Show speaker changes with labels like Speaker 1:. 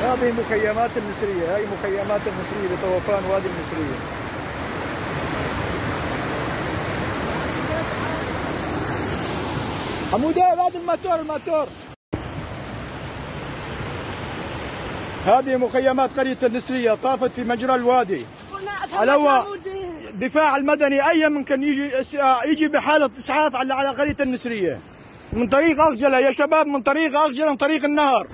Speaker 1: هذه مخيمات النسرية، هاي مخيمات النسرية بطوفان وادي النسرية. حمودة هذا الماتور. هذه مخيمات قرية النسرية طافت في مجرى الوادي. على الدفاع المدني أي ممكن يجي بحالة إسعاف على قرية النسرية من طريق أغجلة يا شباب، من طريق أغجلة من طريق النهر.